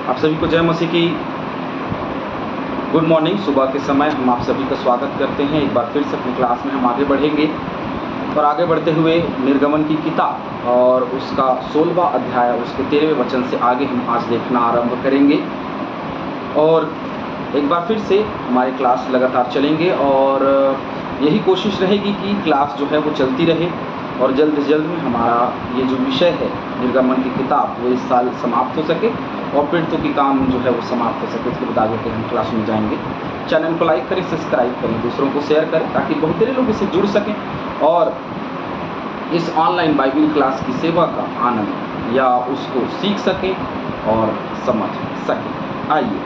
आप सभी को जय मसीह की गुड मॉर्निंग। सुबह के समय हम आप सभी का स्वागत करते हैं। एक बार फिर से अपनी क्लास में हम आगे बढ़ेंगे और आगे बढ़ते हुए निर्गमन की किताब और उसका 16वां अध्याय उसके 13वें वचन से आगे हम आज देखना आरंभ करेंगे। और एक बार फिर से हमारी क्लास लगातार चलेंगे और यही कोशिश रहेगी कि क्लास जो है वो चलती रहे और जल्द से जल्द में हमारा ये जो विषय है निर्गमन की किताब वो इस साल समाप्त हो सके और पीड़ितों की काम जो है वो समाप्त हो सके। इसके बाद आगे के हम क्लास में जाएंगे। चैनल को लाइक करें, सब्सक्राइब करें, दूसरों को शेयर करें ताकि बहुत सारे लोग इससे जुड़ सकें और इस ऑनलाइन बाइबल क्लास की सेवा का आनंद या उसको सीख सकें और समझ सकें। आइए,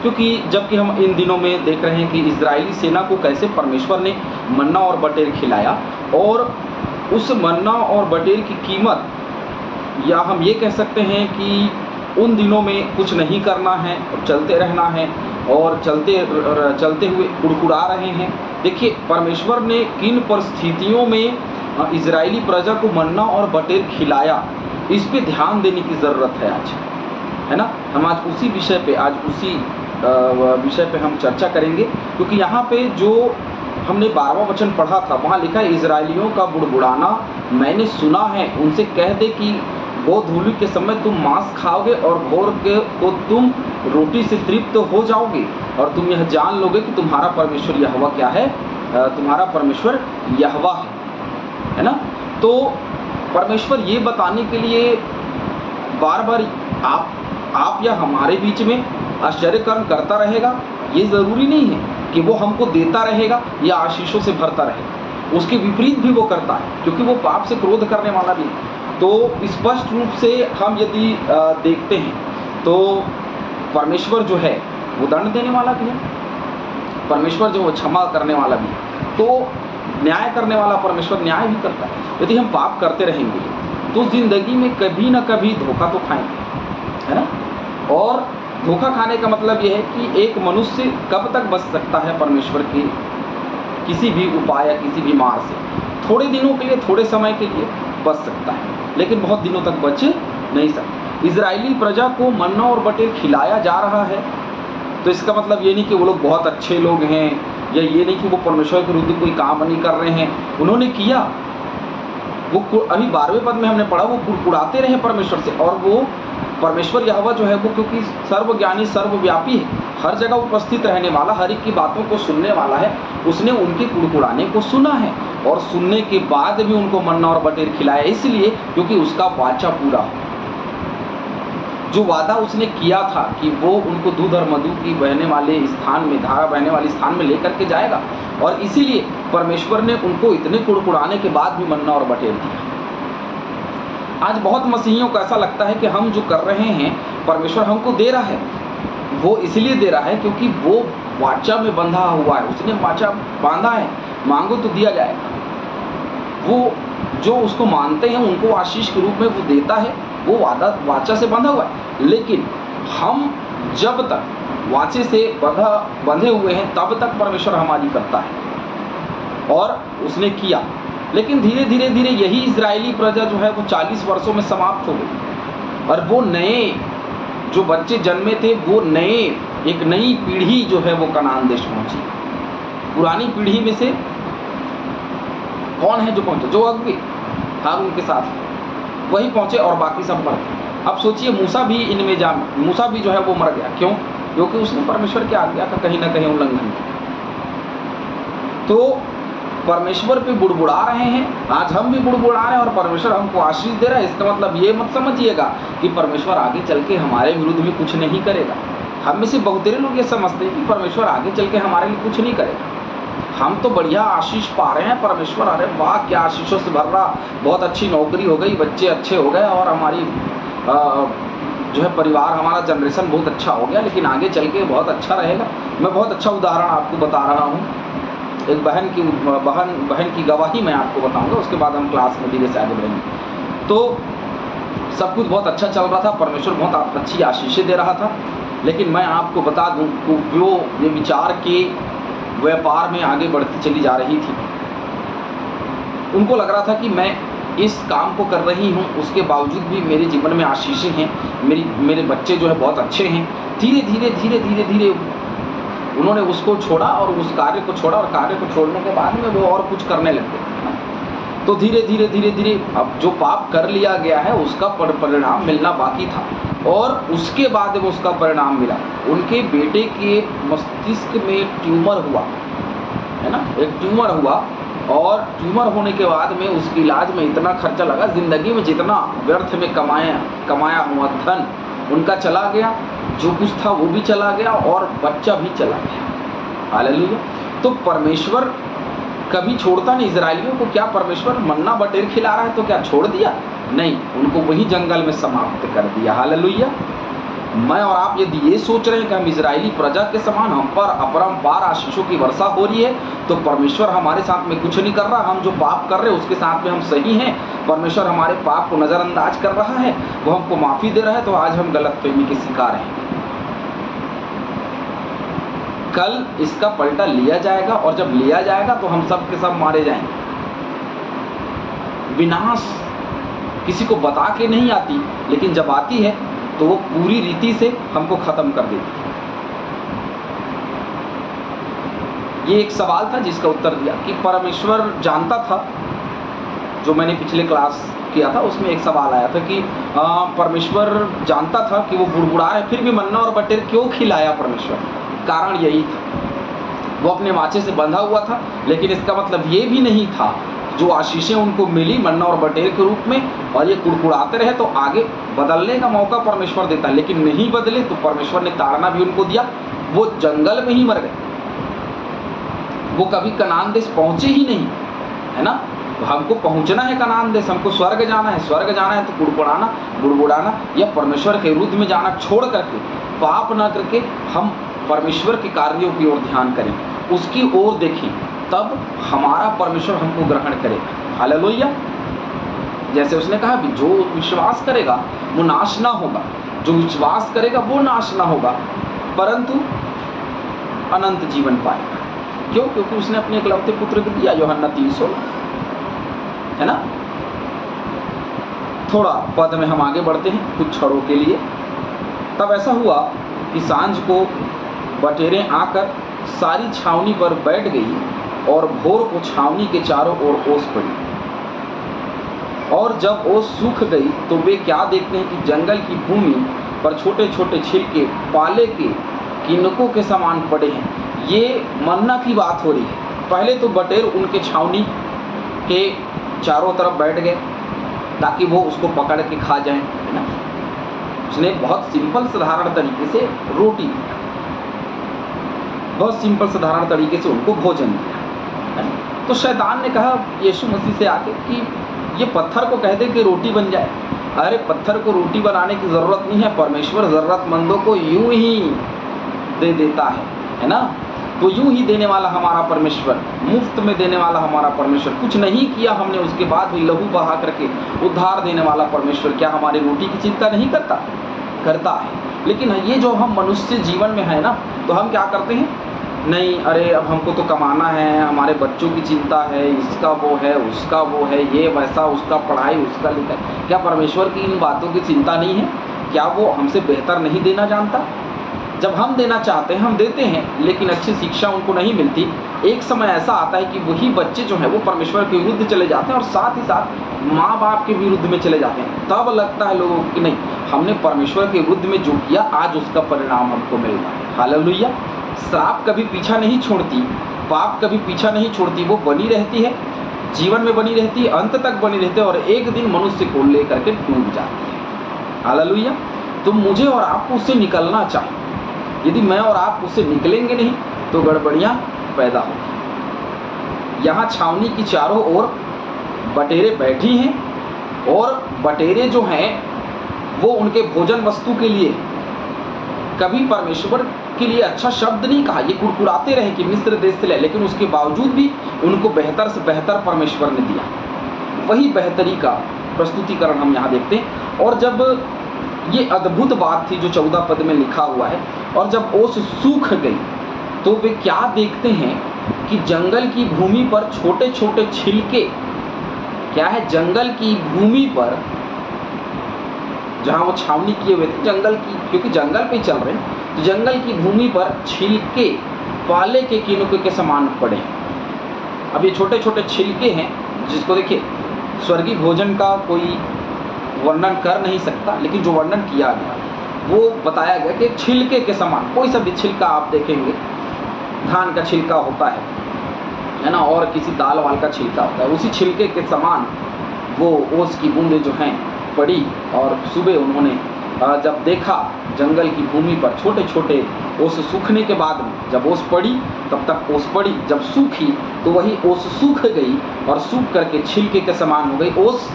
क्योंकि जबकि हम इन दिनों में देख रहे हैं कि इजरायली सेना को कैसे परमेश्वर ने मन्ना और बटेर खिलाया और उस मन्ना और बटेर की कीमत, या हम ये कह सकते हैं कि उन दिनों में कुछ नहीं करना है, चलते रहना है और चलते हुए कुड़कुड़ा रहे हैं। देखिए, परमेश्वर ने किन परिस्थितियों में इजरायली प्रजा को मन्ना और बटेर खिलाया, इस पे ध्यान देने की ज़रूरत है आज, है ना। हम आज उसी विषय पे हम चर्चा करेंगे, क्योंकि यहाँ पे जो हमने 12वां वचन पढ़ा था वहाँ लिखा है, इजरायलियों का बुड़बुड़ाना मैंने सुना है, उनसे कह दे कि गोधूलि के समय तुम मांस खाओगे और भोर को तुम रोटी से तृप्त हो जाओगे और तुम यह जान लोगे कि तुम्हारा परमेश्वर यहोवा क्या है, तुम्हारा परमेश्वर यहोवा है ना। तो परमेश्वर ये बताने के लिए बार बार आप या हमारे बीच में आश्चर्य कर्म करता रहेगा। ये ज़रूरी नहीं है कि वो हमको देता रहेगा या आशीषों से भरता रहेगा, उसके विपरीत भी वो करता है, क्योंकि वो पाप से क्रोध करने वाला भी है। तो स्पष्ट रूप से हम यदि देखते हैं तो परमेश्वर जो है वो दंड देने वाला भी है, परमेश्वर जो वो क्षमा करने वाला भी है, तो न्याय करने वाला परमेश्वर न्याय भी करता है। यदि हम पाप करते रहेंगे तो ज़िंदगी में कभी ना कभी धोखा तो खाएंगे, है ना। और धोखा खाने का मतलब यह है कि एक मनुष्य कब तक बच सकता है परमेश्वर के किसी भी उपाय या किसी भी मार से। थोड़े दिनों के लिए, थोड़े समय के लिए बच सकता है, लेकिन बहुत दिनों तक बच नहीं सकता। इजरायली प्रजा को मन्ना और बटेर खिलाया जा रहा है, तो इसका मतलब ये नहीं कि वो लोग बहुत अच्छे लोग हैं, या ये नहीं कि वो परमेश्वर के विरुद्ध कोई काम नहीं कर रहे हैं। उन्होंने किया, वो अभी 12वें पद में हमने पढ़ा, वो कुड़कुड़ाते रहे परमेश्वर से। और वो परमेश्वर यहोवा जो है वो, क्योंकि सर्वज्ञानी सर्वव्यापी है, हर जगह उपस्थित रहने वाला, हर एक की बातों को सुनने वाला है, उसने उनके कुड़कुड़ाने को सुना है और सुनने के बाद भी उनको मन्ना और बटेर खिलाया, इसलिए क्योंकि उसका वाचा पूरा हो। जो वादा उसने किया था कि वो उनको दूध और मधु की बहने वाले स्थान में, धारा बहने वाले स्थान में लेकर के जाएगा, और इसीलिए परमेश्वर ने उनको इतने कुड़कुड़ाने के बाद भी मन्ना और बटेर दिया। आज बहुत मसीहियों को ऐसा लगता है कि हम जो कर रहे हैं परमेश्वर हमको दे रहा है, वो इसलिए दे रहा है क्योंकि वो वाचा में बंधा हुआ है, उसने वाचा बांधा है, मांगो तो दिया जाएगा। वो जो उसको मानते हैं उनको आशीष के रूप में वो देता है, वो वाचा से बंधा हुआ है। लेकिन हम जब तक वाचे से बंधे हुए हैं तब तक परमेश्वर हमारी करता है, और उसने किया। लेकिन धीरे धीरे यही इजरायली प्रजा जो है वो 40 वर्षों में समाप्त हो गई, और वो नए जो बच्चे जन्मे थे, वो एक नई पीढ़ी जो है वो कनान देश पहुंची। पुरानी पीढ़ी में से कौन है जो पहुंचे? जो अगुए हारून के साथ वही पहुंचे और बाकी सब मर गए। अब सोचिए, मूसा भी जो है वो मर गया। क्यों? क्योंकि उसने परमेश्वर की आज्ञा का कहीं ना कहीं उल्लंघन किया। तो परमेश्वर पे बुड़बुड़ा रहे हैं, आज हम भी बुड़बुड़ा रहे हैं और परमेश्वर हमको आशीष दे रहा है। इसका मतलब ये मत समझिएगा कि परमेश्वर आगे चल के हमारे विरुद्ध में कुछ नहीं करेगा। हम में से बहुत सारे लोग ये समझते हैं कि परमेश्वर आगे चल के हमारे लिए कुछ नहीं करेगा। हम तो बढ़िया आशीष पा रहे हैं, परमेश्वर अरे वाह क्या आशीषों से भर रहा, बहुत अच्छी नौकरी हो गई, बच्चे अच्छे हो गए और हमारी जो है परिवार, हमारा जनरेशन बहुत अच्छा हो गया, लेकिन आगे चल के बहुत अच्छा रहेगा। मैं बहुत अच्छा उदाहरण आपको बता रहा हूँ। एक बहन की गवाही मैं आपको बताऊंगा, उसके बाद हम क्लास में धीरे से आगे बढ़ेंगे। तो सब कुछ बहुत अच्छा चल रहा था, परमेश्वर बहुत अच्छी आशीषें दे रहा था, लेकिन मैं आपको बता दूं कि वो ये विचार के व्यापार में आगे बढ़ती चली जा रही थी। उनको लग रहा था कि मैं इस काम को कर रही हूँ, उसके बावजूद भी मेरे जीवन में आशीषें हैं, मेरे बच्चे जो है बहुत अच्छे हैं। धीरे धीरे धीरे धीरे धीरे उन्होंने उसको छोड़ा और उस कार्य को छोड़ा, और कार्य को छोड़ने के बाद में वो और कुछ करने लग गए। तो धीरे धीरे धीरे धीरे अब जो पाप कर लिया गया है उसका परिणाम मिलना बाकी था, और उसके बाद वो उसका परिणाम मिला। उनके बेटे के मस्तिष्क में ट्यूमर हुआ, है ना, एक ट्यूमर हुआ, और ट्यूमर होने के बाद में उसके इलाज में इतना खर्चा लगा, ज़िंदगी में जितना व्यर्थ में कमाया हुआ धन उनका चला गया, जो कुछ था वो भी चला गया, और बच्चा भी चला गया। हालेलुया। तो परमेश्वर कभी छोड़ता नहीं इजराइलियों को। क्या परमेश्वर मन्ना बटेर खिला रहा है तो क्या छोड़ दिया? नहीं, उनको वही जंगल में समाप्त कर दिया। हालेलुया। मैं और आप यदि ये सोच रहे हैं कि हम इजरायली प्रजा के समान हम पर अपरंपार आशीषों की वर्षा हो रही है, तो परमेश्वर हमारे साथ में कुछ नहीं कर रहा। हम जो पाप कर रहे हैं उसके साथ में हम सही हैं, परमेश्वर हमारे पाप को नज़रअंदाज कर रहा है, वो हमको माफ़ी दे रहा है, तो आज हम गलतफहमी के शिकार हैं। कल इसका पलटा लिया जाएगा, और जब लिया जाएगा तो हम सब के सब मारे जाएंगे। विनाश किसी को बता के नहीं आती, लेकिन जब आती है तो वो पूरी रीति से हमको खत्म कर देती है। ये एक सवाल था जिसका उत्तर दिया कि परमेश्वर जानता था, जो मैंने पिछले क्लास किया था उसमें एक सवाल आया था कि परमेश्वर जानता था कि वो बुड़बुड़ा रहे, फिर भी मन्ना और बटेर क्यों खिलाया परमेश्वर? कारण यही था, वो अपने वाचे से बंधा हुआ था, लेकिन इसका मतलब ये भी नहीं था जो आशीषें उनको मिली मन्ना और बटेर के रूप में, और ये कुड़कुड़ाते रहे तो आगे बदलने का मौका परमेश्वर देता, लेकिन नहीं बदले तो परमेश्वर ने ताड़ना भी उनको दिया, वो जंगल में ही मर गए, वो कभी कनान देश पहुँचे ही नहीं, है ना। हमको पहुँचना है कनान देश, हमको स्वर्ग जाना है, स्वर्ग जाना है तो कुड़कुड़ाना बुड़बुड़ाना या परमेश्वर के विरुद्ध में जाना छोड़ करके, पाप ना करके हम परमेश्वर के कार्यों की ओर ध्यान करें, उसकी ओर देखें, तब हमारा परमेश्वर हमको ग्रहण करेगा। हालेलुया। जैसे उसने कहा भी जो विश्वास करेगा वो नाश ना होगा, जो विश्वास करेगा वो नाश ना होगा, परंतु अनंत जीवन पाएगा। क्यों? क्योंकि उसने अपने इकलौते पुत्र को दिया, यूहन्ना 3:16, है ना। थोड़ा पद में हम आगे बढ़ते हैं कुछ क्षणों के लिए। तब ऐसा हुआ कि सांझ को बटेरें आकर सारी छावनी पर बैठ गई, और भोर को छावनी के चारों ओर ओस पड़ी, और जब ओस सूख गई तो वे क्या देखते हैं कि जंगल की भूमि पर छोटे छोटे छिलके पाले के किनकों के समान पड़े हैं। ये मन्ना की बात हो रही है। पहले तो बटेर उनके छावनी के चारों तरफ बैठ गए ताकि वो उसको पकड़ के खा जाएं, है ना। उसने बहुत सिंपल साधारण तरीके से रोटी, बहुत सिंपल साधारण तरीके से उनको भोजन दिया। तो शैतान ने कहा यीशु मसीह से आके कि ये पत्थर को कह दे कि रोटी बन जाए। अरे पत्थर को रोटी बनाने की ज़रूरत नहीं है, परमेश्वर ज़रूरतमंदों को यूं ही दे देता है ना। तो यूं ही देने वाला हमारा परमेश्वर, मुफ्त में देने वाला हमारा परमेश्वर, कुछ नहीं किया हमने उसके बाद भी लहू बहा करके उद्धार देने वाला परमेश्वर क्या हमारी रोटी की चिंता नहीं करता? करता है। लेकिन ये जो हम मनुष्य जीवन में है ना, तो हम क्या करते हैं, नहीं अरे अब हमको तो कमाना है, हमारे बच्चों की चिंता है, इसका वो है, उसका वो है, ये वैसा, उसका पढ़ाई, उसका लिखाई। क्या परमेश्वर की इन बातों की चिंता नहीं है? क्या वो हमसे बेहतर नहीं देना जानता? जब हम देना चाहते हैं हम देते हैं, लेकिन अच्छी शिक्षा उनको नहीं मिलती। एक समय ऐसा आता है कि वही बच्चे जो हैं वो परमेश्वर के विरुद्ध चले जाते हैं, और साथ ही साथ माँ बाप के विरुद्ध में चले जाते हैं। तब लगता है लोगों की नहीं, हमने परमेश्वर के विरुद्ध में जो किया आज उसका परिणाम हमको मिल रहा है। हालेलुया। श्राप कभी पीछा नहीं छोड़ती, पाप कभी पीछा नहीं छोड़ती, वो बनी रहती है, जीवन में बनी रहती है, अंत तक बनी रहती है, और एक दिन मनुष्य को लेकर के डूब जाती है। हालेलुया। तो मुझे और आपको उससे निकलना चाहिए। यदि मैं और आप उससे निकलेंगे नहीं तो गड़बड़ियाँ पैदा होगी। यहाँ छावनी की चारों ओर बटेरें बैठी हैं, और बटेरें जो हैं वो उनके भोजन वस्तु के लिए कभी परमेश्वर के लिए अच्छा शब्द नहीं कहा। ये कुड़कुड़ाते रहे कि मिस्र देश से ले, लेकिन उसके बावजूद भी उनको बेहतर से बेहतर परमेश्वर ने दिया। वही बेहतरी का प्रस्तुतिकरण हम यहाँ देखते हैं। और जब ये अद्भुत बात थी जो 14 पद में लिखा हुआ है, और जब ओस सूख गई तो वे क्या देखते हैं कि जंगल की भूमि पर छोटे छोटे छिलके क्या है, जंगल की भूमि पर जहाँ वो छावनी किए हुए थे, जंगल की, क्योंकि जंगल पे ही चल रहे हैं, तो जंगल की भूमि पर छिलके पाले के किनुके के समान पड़े। अब ये छोटे छोटे छिलके हैं जिसको देखिए स्वर्गीय भोजन का कोई वर्णन कर नहीं सकता, लेकिन जो वर्णन किया गया वो बताया गया कि एक छिलके के समान, कोई सा भी छिलका आप देखेंगे, धान का छिलका होता है ना, और किसी दाल वाल का छिलका होता है, उसी छिलके के समान वो ओस की बूंदें जो हैं पड़ी। और सुबह उन्होंने जब देखा जंगल की भूमि पर छोटे छोटे ओस सूखने के बाद में, जब ओस पड़ी तब तक ओस पड़ी, जब सूखी तो वही ओस सूख गई और सूख करके छिलके के समान हो गई। ओस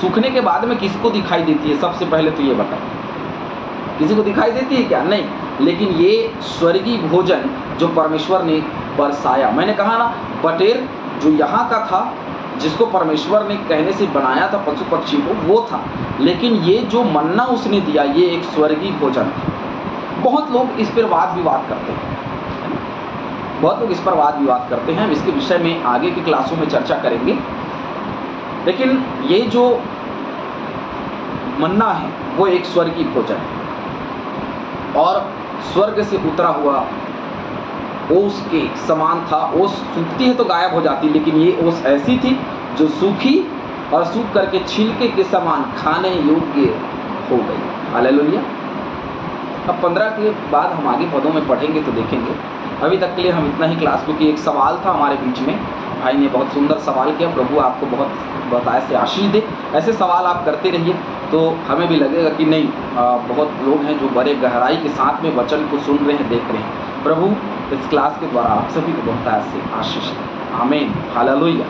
सूखने के बाद में किसको दिखाई देती है, सबसे पहले तो ये बताओ, किसी को दिखाई देती है क्या? नहीं। लेकिन ये स्वर्गीय भोजन जो परमेश्वर ने बरसाया, मैंने कहा ना, बटेर जो यहाँ का था, जिसको परमेश्वर ने कहने से बनाया था पशु पक्षी को, वो था, लेकिन ये जो मन्ना उसने दिया ये एक स्वर्गीय भोजन था। बहुत लोग इस पर वाद विवाद करते हैं, बहुत लोग इस पर वाद विवाद करते हैं, हम इसके विषय में आगे की क्लासों में चर्चा करेंगे। लेकिन ये जो मन्ना है वो एक स्वर्गीय भोजन है और स्वर्ग से उतरा हुआ ओस के समान था। ओस सूखती है तो गायब हो जाती, लेकिन ये ओस ऐसी थी जो सूखी और सूख करके छिलके के समान खाने योग्य हो गई। हालेलुया। अब 15 के बाद हम आगे पदों में पढ़ेंगे तो देखेंगे। अभी तक के लिए हम इतना ही क्लास, क्योंकि एक सवाल था हमारे बीच में, भाई ने बहुत सुंदर सवाल किया, प्रभु आपको बहुत ऐसे आशीष दे। ऐसे सवाल आप करते रहिए तो हमें भी लगेगा कि नहीं, बहुत लोग हैं जो बड़े गहराई के साथ में वचन को सुन रहे हैं, देख रहे हैं। प्रभु इस क्लास के द्वारा आप सभी को बहुत ऐसे आशीष दे। आमीन। हालेलुया।